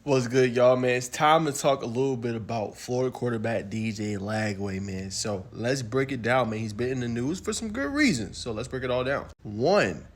What's good, y'all, man? It's time to talk a little bit about Florida quarterback DJ Lagway, man. So let's break it down, man. He's been in the news for some good reasons. So let's break it all down. One,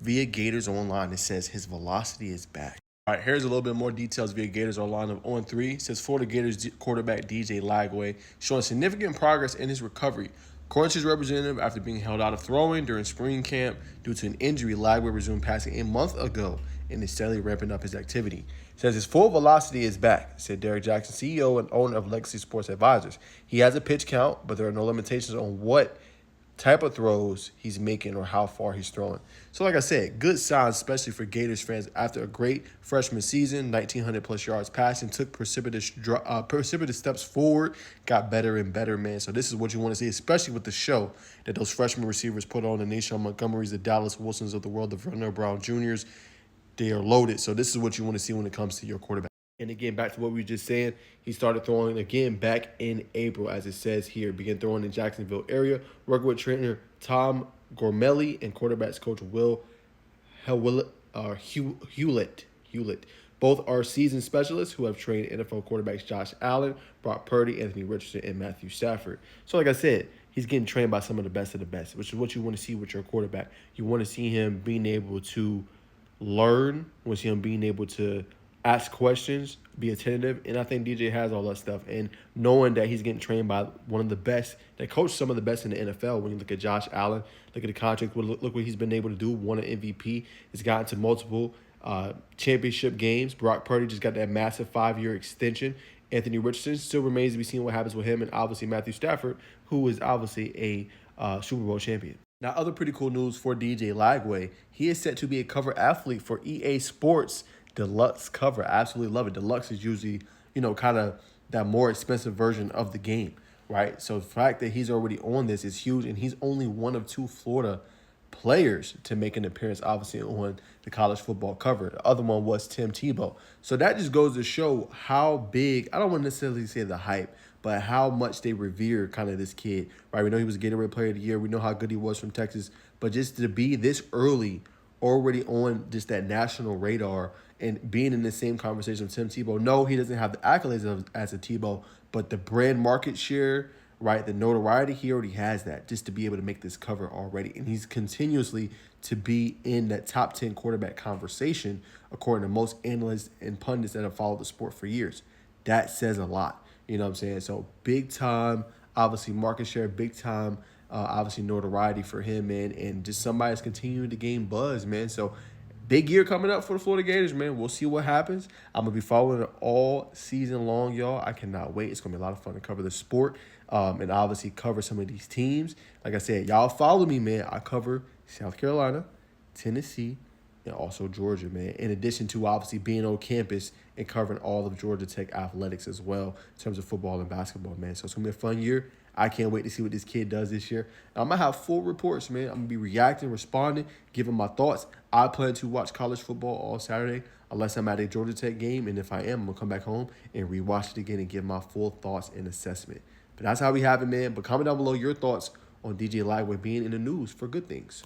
via Gators Online, it says his velocity is back. All right, here's a little bit more details via Gators Online on 3. It says Florida Gators quarterback DJ Lagway showing significant progress in his recovery. According to his representative, after being held out of throwing during spring camp due to an injury, Lagway resumed passing a month ago and is steadily ramping up his activity. It says his full velocity is back, said Derek Jackson, CEO and owner of Legacy Sports Advisors. He has a pitch count, but there are no limitations on what type of throws he's making or how far he's throwing. So like I said, good signs, especially for Gators fans. After a great freshman season, 1,900 plus yards passing, took precipitous steps forward, got better and better, man. So this is what you want to see, especially with the show that those freshman receivers put on, the Nation Montgomerys, the Dallas Wilsons of the world, the Vernon Brown Juniors. They are loaded. So this is what you want to see when it comes to your quarterback. And again, back to what we were just saying, he started throwing again back in April, as it says here. Began throwing in Jacksonville area, working with trainer Tom Gormelli and quarterbacks coach Will Hewlett. Both are seasoned specialists who have trained NFL quarterbacks Josh Allen, Brock Purdy, Anthony Richardson, and Matthew Stafford. So like I said, he's getting trained by some of the best, which is what you want to see with your quarterback. You want to see him being able to learn, you want to see him being able to ask questions, be attentive, and I think DJ has all that stuff. And knowing that he's getting trained by one of the best, that coach some of the best in the NFL. When you look at Josh Allen, look at the contract, look what he's been able to do. Won an MVP, has gotten to multiple championship games. Brock Purdy just got that massive 5-year extension. Anthony Richardson still remains to be seen what happens with him, and obviously Matthew Stafford, who is obviously a Super Bowl champion. Now, other pretty cool news for DJ Lagway. He is set to be a cover athlete for EA Sports Deluxe cover. I absolutely love it. Deluxe is usually, kind of that more expensive version of the game, right? So the fact that he's already on this is huge, and he's only one of 2 Florida players to make an appearance, obviously, on the college football cover. The other one was Tim Tebow. So that just goes to show how big, I don't want to necessarily say the hype, but how much they revere kind of this kid, right? We know he was a Gatorade Player of the Year. We know how good he was from Texas. But just to be this early, already on just that national radar and being in the same conversation with Tim Tebow. No, he doesn't have the accolades as a Tebow, but the brand market share, right, the notoriety, he already has that just to be able to make this cover already. And he's continuously to be in that top 10 quarterback conversation, according to most analysts and pundits that have followed the sport for years. That says a lot. You know what I'm saying? So big time, obviously market share, big time, obviously notoriety for him, man. And just somebody that's continuing to gain buzz, man. So big year coming up for the Florida Gators, man. We'll see what happens. I'm going to be following it all season long, y'all. I cannot wait. It's going to be a lot of fun to cover the sport and obviously cover some of these teams. Like I said, y'all follow me, man. I cover South Carolina, Tennessee, and also Georgia, man, in addition to obviously being on campus and covering all of Georgia Tech athletics as well in terms of football and basketball, man. So it's going to be a fun year. I can't wait to see what this kid does this year. And I'm going to have full reports, man. I'm going to be reacting, responding, giving my thoughts. I plan to watch college football all Saturday unless I'm at a Georgia Tech game. And if I am, I'm going to come back home and rewatch it again and give my full thoughts and assessment. But that's how we have it, man. But comment down below your thoughts on DJ Lagway being in the news for good things.